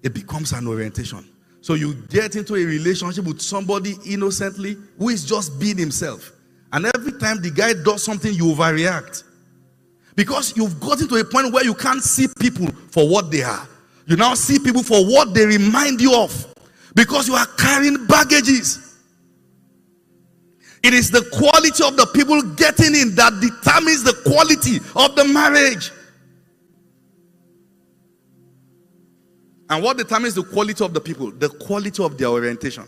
it becomes an orientation. So you get into a relationship with somebody innocently who is just being himself. And every time the guy does something, you overreact. Because you've gotten to a point where you can't see people for what they are. You now see people for what they remind you of. Because you are carrying baggages. It is the quality of the people getting in that determines the quality of the marriage. And what determines the quality of the people? The quality of their orientation.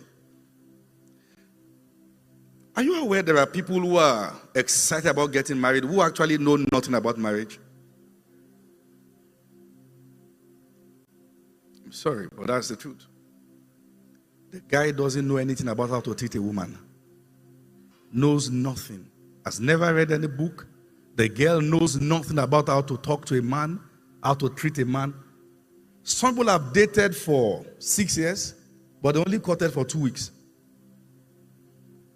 Are you aware there are people who are excited about getting married who actually know nothing about marriage? I'm sorry, but that's the truth. The guy doesn't know anything about how to treat a woman. Knows nothing. Has never read any book. The girl knows nothing about how to talk to a man, how to treat a man. Some people have dated for 6 years, but they only courted for 2 weeks.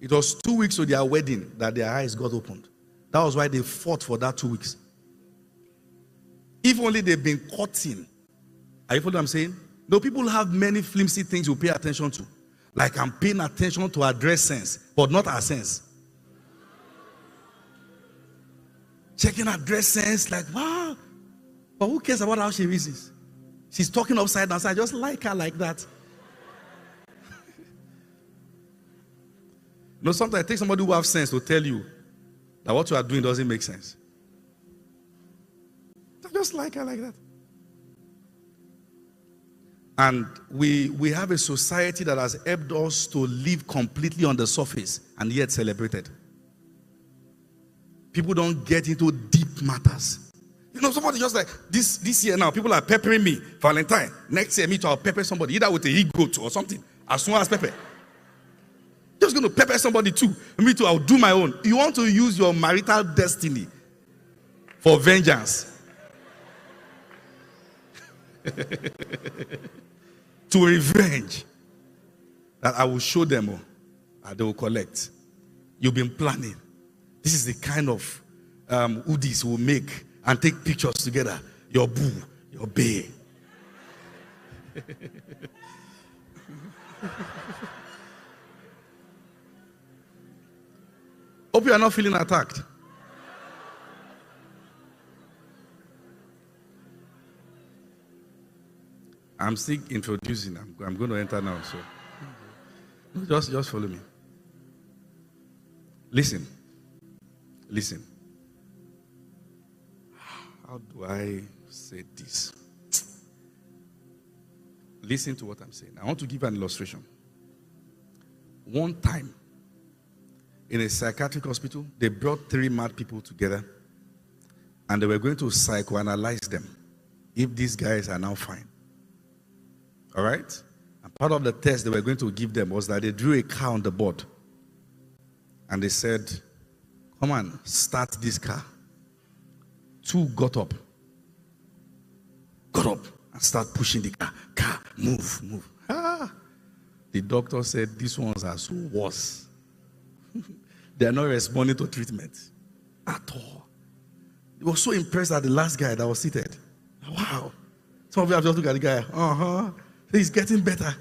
It was 2 weeks to their wedding that their eyes got opened. That was why they fought for that 2 weeks. If only they've been courting. Are you following what I'm saying? No, people have many flimsy things you pay attention to. Like I'm paying attention to her dress sense, but not her sense. Checking her dress sense, like, wow. But who cares about how she reasons? She's talking upside down, so I just like her like that. No, sometimes it takes somebody who has sense to tell you that what you are doing doesn't make sense. I just like her like that. And we have a society that has helped us to live completely on the surface and yet celebrated. People don't get into deep matters. You know, somebody just like, this year now, people are peppering me. Valentine. Next year, me too, I'll pepper somebody, either with a he-goat or something. As soon as pepper. Just going to pepper somebody too. Me too, I'll do my own. You want to use your marital destiny for vengeance. To revenge. That I will show them all. And they will collect. You've been planning. This is the kind of hoodies we'll make and take pictures together. Your boo, your bae. Hope you are not feeling attacked. I'm still introducing. I'm going to enter now. So just follow me. Listen. How do I say this? Listen to what I'm saying. I want to give an illustration. One time, in a psychiatric hospital, they brought 3 mad people together and they were going to psychoanalyze them if these guys are now fine. All right? And part of the test they were going to give them was that they drew a car on the board and they said, come on, start this car. 2 got up and start pushing the car. Car, move. The doctor said, these ones are so worse. They are not responding to treatment at all. He was so impressed at the last guy that was seated. Wow. Some of you have just looked at the guy. He's getting better.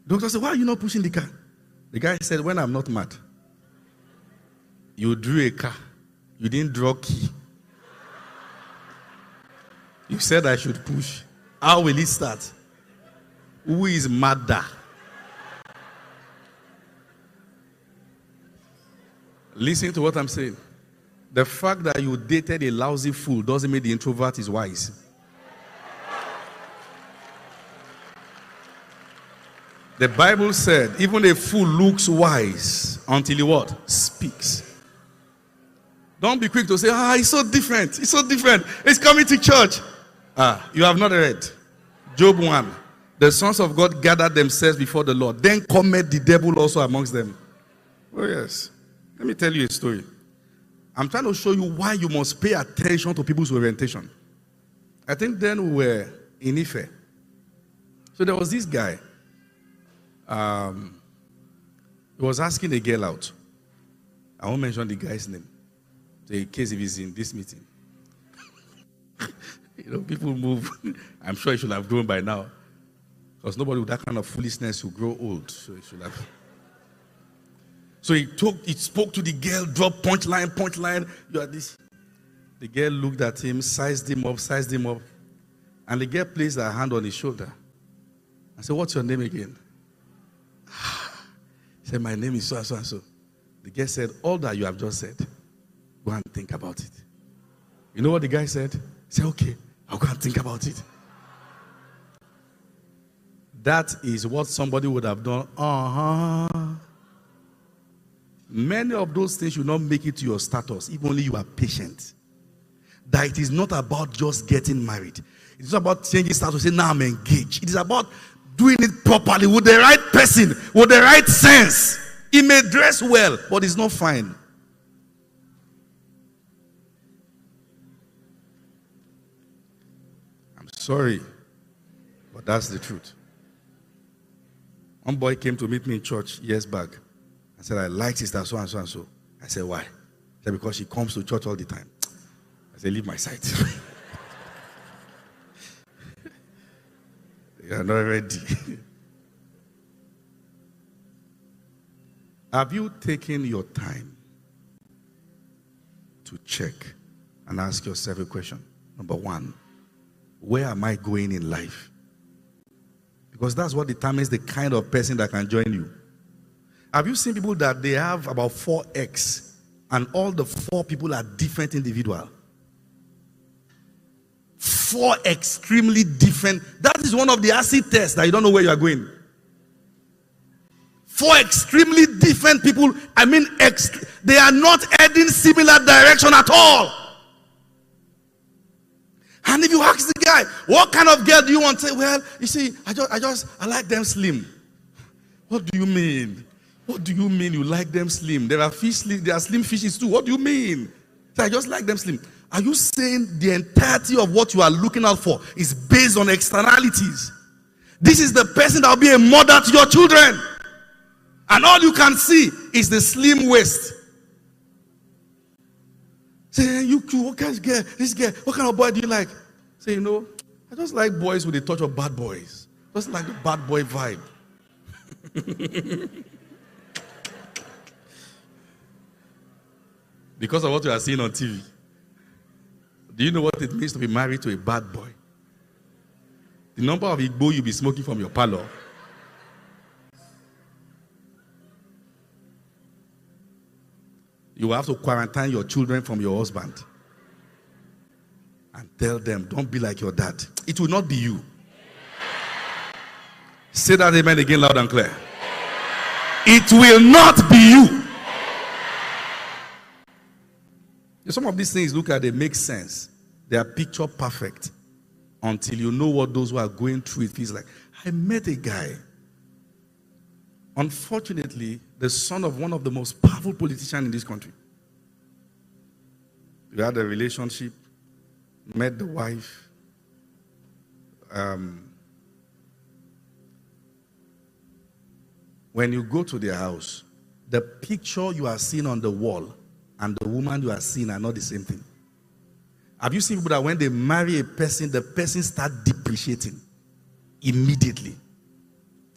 The doctor said, why are you not pushing the car? The guy said, when I'm not mad. You drew a car. You didn't draw key. You said I should push. How will it start? Who is madder? Listen to what I'm saying. The fact that you dated a lousy fool doesn't mean the introvert is wise. The Bible said, even a fool looks wise until he what? Speaks. Don't be quick to say, it's so different. It's so different. It's coming to church. You have not read. Job 1. The sons of God gathered themselves before the Lord. Then cometh the devil also amongst them. Oh yes. Let me tell you a story. I'm trying to show you why you must pay attention to people's orientation. I think then we were in Ife. So there was this guy. He was asking a girl out. I won't mention the guy's name, in case if he's in this meeting. People move. I'm sure he should have grown by now. Because nobody with that kind of foolishness will grow old. So he should have. So he spoke to the girl, dropped punchline. You are this. The girl looked at him, sized him up. And the girl placed her hand on his shoulder. I said, what's your name again? He said, my name is so and so and so. The girl said, all that you have just said, go and think about it. You know what the guy said? He said, okay, I'll go and think about it. That is what somebody would have done. Many of those things will not make it to your status if only you are patient. That it is not about just getting married. It's not about changing status, say now I'm engaged. It is about doing it properly with the right person, with the right sense. He may dress well, but it's not fine. I'm sorry, but that's the truth. One boy came to meet me in church years back. I said, I like sister so and so and so. I said, why? He said, because she comes to church all the time. I said, leave my sight. You are not ready. Have you taken your time to check and ask yourself a question? Number one, where am I going in life? Because that's what determines the kind of person that can join you. Have you seen people that they have about 4x and all the 4 people are different individuals? 4 extremely different. That is one of the acid tests that you don't know where you are going. 4 extremely different people. I mean, they are not heading similar direction at all. And if you ask the guy, what kind of girl do you want? Say, well, you see, I like them slim. What do you mean? What do you mean you like them slim? There are slim fishes too. What do you mean? Say, I just like them slim. Are you saying the entirety of what you are looking out for is based on externalities? This is the person that will be a mother to your children. And all you can see is the slim waist. Say, what kind of girl, this girl, what kind of boy do you like? Say, I just like boys with a touch of bad boys. Just like the bad boy vibe. Because of what you are seeing on TV. Do you know what it means to be married to a bad boy? The number of Igbo you'll be smoking from your parlor. You will have to quarantine your children from your husband. And tell them, don't be like your dad. It will not be you. Say that amen again loud and clear. It will not be you. Some of these things, look at, they make sense. They are picture perfect until you know what those who are going through it feels like. I met a guy. Unfortunately, the son of one of the most powerful politicians in this country. We had a relationship, met the wife. When you go to their house, the picture you are seeing on the wall and the woman you are seeing are not the same thing. Have you seen people that when they marry a person, the person starts depreciating immediately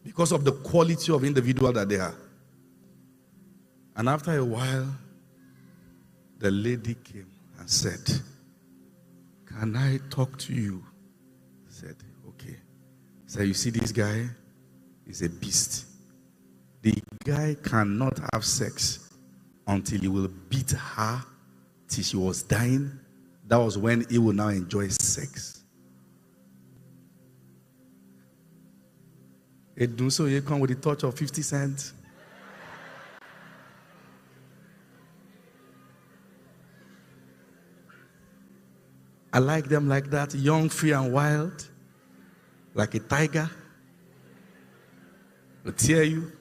because of the quality of individual that they are? And after a while, the lady came and said, can I talk to you? I said, okay. So you see this guy is a beast. The guy cannot have sex until he will beat her till she was dying. That was when he will now enjoy sex. It do so you come with a touch of 50 cents. I like them like that, young, free and wild, like a tiger. Will tear you.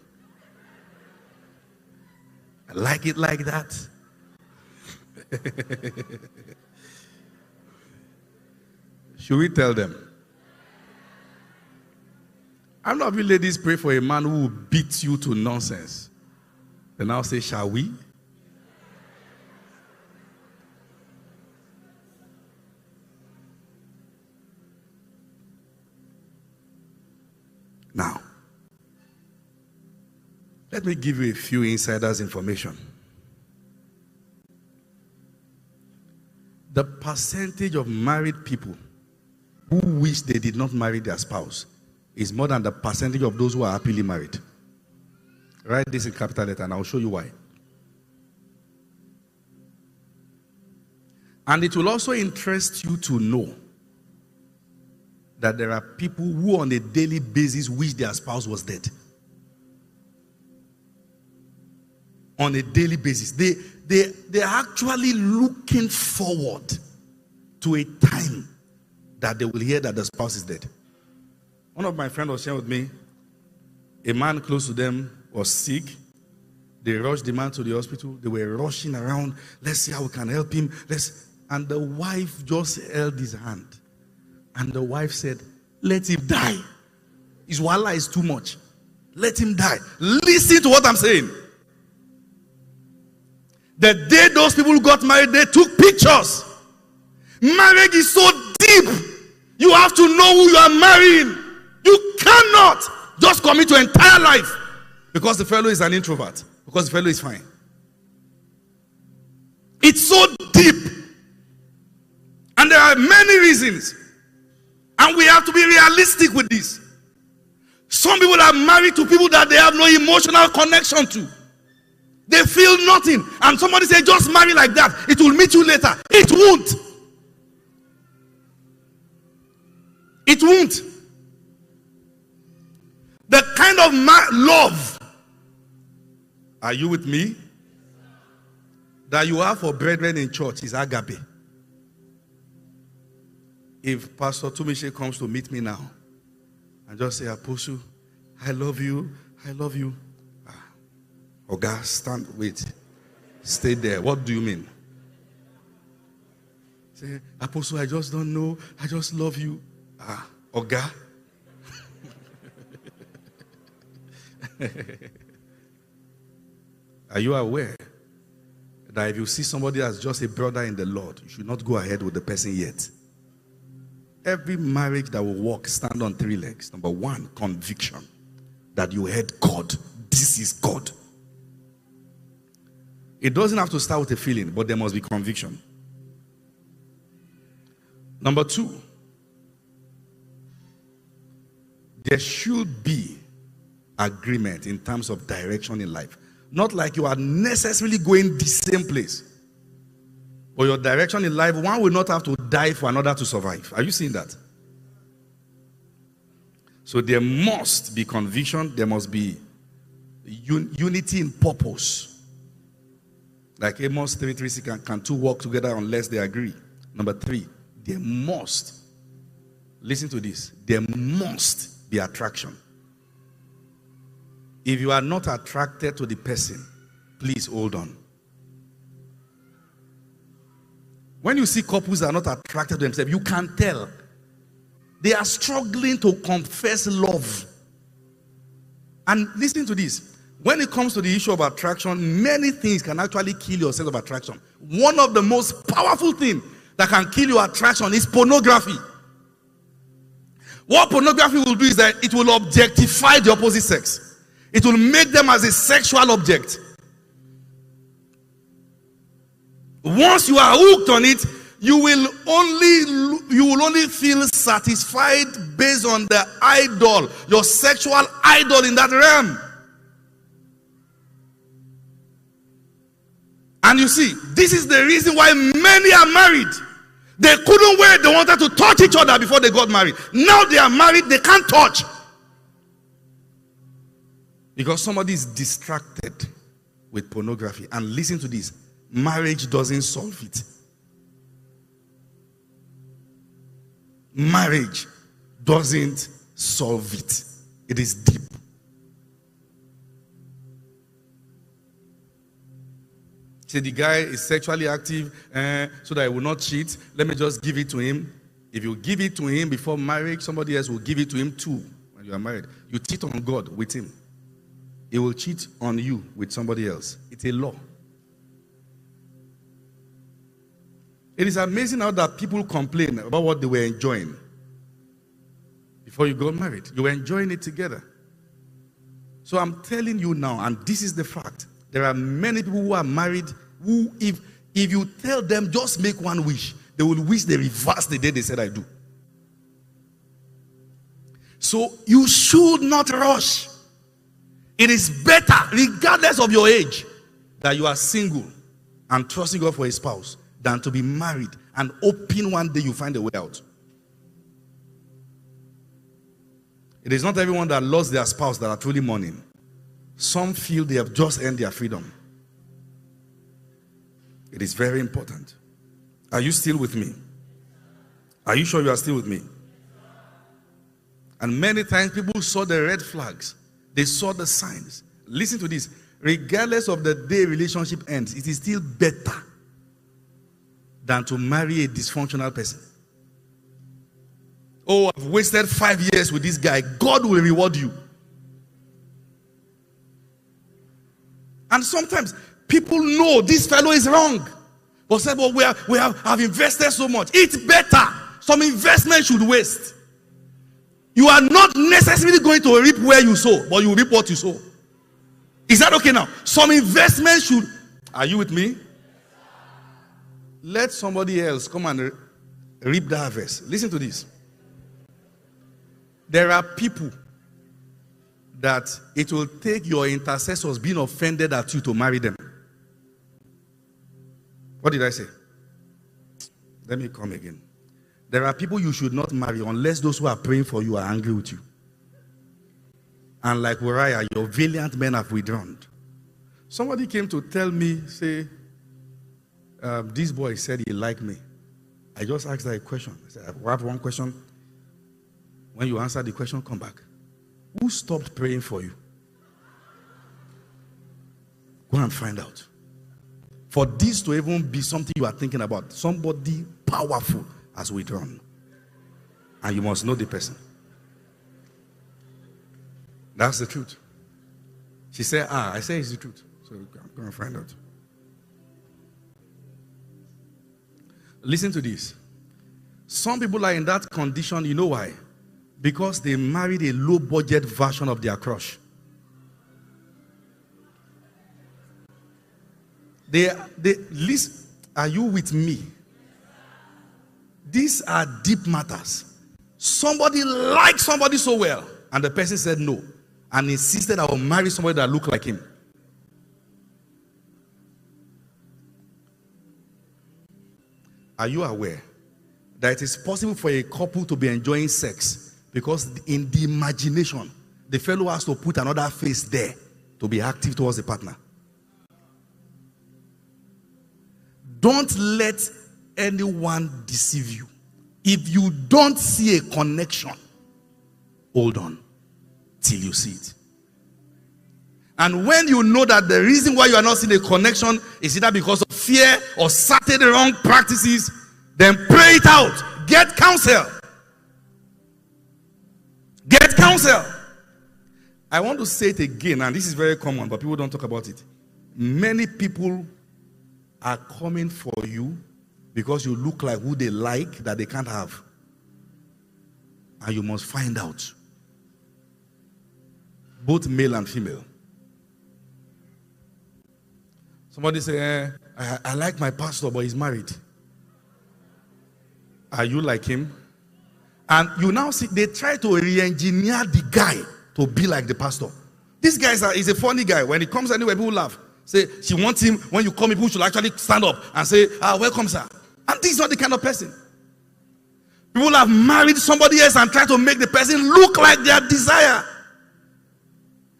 I like it like that. Should we tell them? I'm not really ladies pray for a man who will beat you to nonsense. Then I'll say, shall we? Now, let me give you a few insiders information. The percentage of married people who wish they did not marry their spouse is more than the percentage of those who are happily married. Write this in capital letter and I'll show you why. And it will also interest you to know that there are people who on a daily basis wish their spouse was dead. On a daily basis. They are actually looking forward to a time that they will hear that the spouse is dead. One of my friends was sharing with me, a man close to them was sick. They rushed the man to the hospital. They were rushing around. Let's see how we can help him. And the wife just held his hand. And the wife said, let him die. His wala is too much. Let him die. Listen to what I'm saying. The day those people got married, they took pictures. Marriage is so deep. You have to know who you are marrying. You cannot just commit your entire life because the fellow is an introvert, because the fellow is fine. It's so deep. And there are many reasons. And we have to be realistic with this. Some people are married to people that they have no emotional connection to. They feel nothing. And somebody say, just marry like that. It will meet you later. It won't. It won't. The kind of love, are you with me, that you have for brethren in church is agape. If Pastor Tumishe comes to meet me now and just say, Apostle, I love you, I love you. Oga, stand, wait. Stay there. What do you mean? Say, Apostle, I just don't know. I just love you. Oga. Are you aware that if you see somebody as just a brother in the Lord, you should not go ahead with the person yet? Every marriage that will work stand on 3 legs. Number 1, conviction that you heard God. This is God. It doesn't have to start with a feeling, but there must be conviction. Number 2, there should be agreement in terms of direction in life. Not like you are necessarily going the same place. But your direction in life, one will not have to die for another to survive. Are you seeing that? So there must be conviction. There must be unity in purpose. Like Amos 3:3, can 2 walk together unless they agree? Number 3, there must, listen to this, there must be attraction. If you are not attracted to the person, please hold on. When you see couples that are not attracted to themselves, you can tell. They are struggling to confess love. And listen to this. When it comes to the issue of attraction, many things can actually kill your sense of attraction. One of the most powerful things that can kill your attraction is pornography. What pornography will do is that it will objectify the opposite sex. It will make them as a sexual object. Once you are hooked on it, you will only feel satisfied based on the idol, your sexual idol in that realm. And you see, this is the reason why many are married. They couldn't wait. They wanted to touch each other before they got married. Now they are married, they can't touch. Because somebody is distracted with pornography. And listen to this. Marriage doesn't solve it. Marriage doesn't solve it. It is deep. Say the guy is sexually active so that he will not cheat. Let me just give it to him. If you give it to him before marriage, somebody else will give it to him too when you are married. You cheat on God with him. He will cheat on you with somebody else. It's a law. It is amazing how that people complain about what they were enjoying before you got married. You were enjoying it together. So I'm telling you now, and this is the fact, there are many people who are married who, if you tell them just make one wish, they will wish they reverse the day they said I do. So you should not rush. It is better, regardless of your age, that you are single and trusting God for a spouse than to be married and hoping one day you find a way out. It is not everyone that lost their spouse that are truly mourning. Some feel they have just earned their freedom. It is very important. Are you still with me? Are you sure you are still with me? And many times people saw the red flags. They saw the signs. Listen to this. Regardless of the day relationship ends, it is still better than to marry a dysfunctional person. Oh, I've wasted 5 years with this guy. God will reward you. And sometimes people know this fellow is wrong. But say, well, I've invested so much. It's better. Some investment should waste. You are not necessarily going to reap where you sow, but you reap what you sow. Is that okay now? Some investment should. Are you with me? Let somebody else come and reap the harvest. Listen to this. There are people that it will take your intercessors being offended at you to marry them. What did I say? Let me come again. There are people you should not marry unless those who are praying for you are angry with you. And like Uriah, your valiant men have withdrawn. Somebody came to tell me, say, this boy said he liked me. I just asked her a question. I said, I have one question. When you answer the question, come back. Who stopped praying for you? Go and find out. For this to even be something you are thinking about, somebody powerful has withdrawn. And you must know the person. That's the truth. She said, I say it's the truth. So I'm going to find out. Listen to this. Some people are in that condition, you know why? Because they married a low-budget version of their crush. Listen, are you with me? These are deep matters. Somebody liked somebody so well, and the person said no, and insisted I will marry somebody that looked like him. Are you aware that it is possible for a couple to be enjoying sex because in the imagination, the fellow has to put another face there to be active towards the partner? Don't let anyone deceive you. If you don't see a connection, hold on till you see it. And when you know that the reason why you are not seeing a connection is either because of fear or certain wrong practices, then pray it out. Get counsel. Get counsel. I want to say it again, and this is very common, but people don't talk about it. Many people are coming for you because you look like who they like that they can't have. And you must find out. Both male and female. Somebody say, I like my pastor, but he's married. Are you like him? And you now see, they try to re-engineer the guy to be like the pastor. This guy is a funny guy. When he comes anywhere, people laugh. Say, she wants him, when you come, people should actually stand up and say, welcome, sir. And this is not the kind of person. People have married somebody else and try to make the person look like their desire.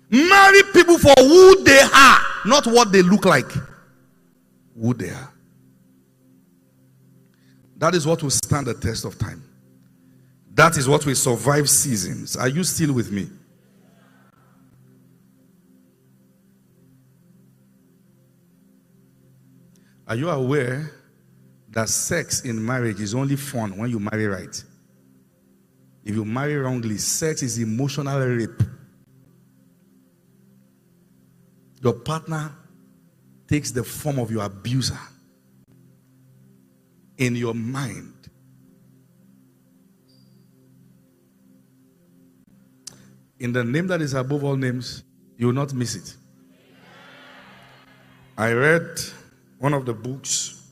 Marry people for who they are, not what they look like. Who they are. That is what will stand the test of time. That is what will survive seasons. Are you still with me? Are you aware that sex in marriage is only fun when you marry right? If you marry wrongly, sex is emotional rape. Your partner takes the form of your abuser in your mind. in the name that is above all names, you will not miss it. I read one of the books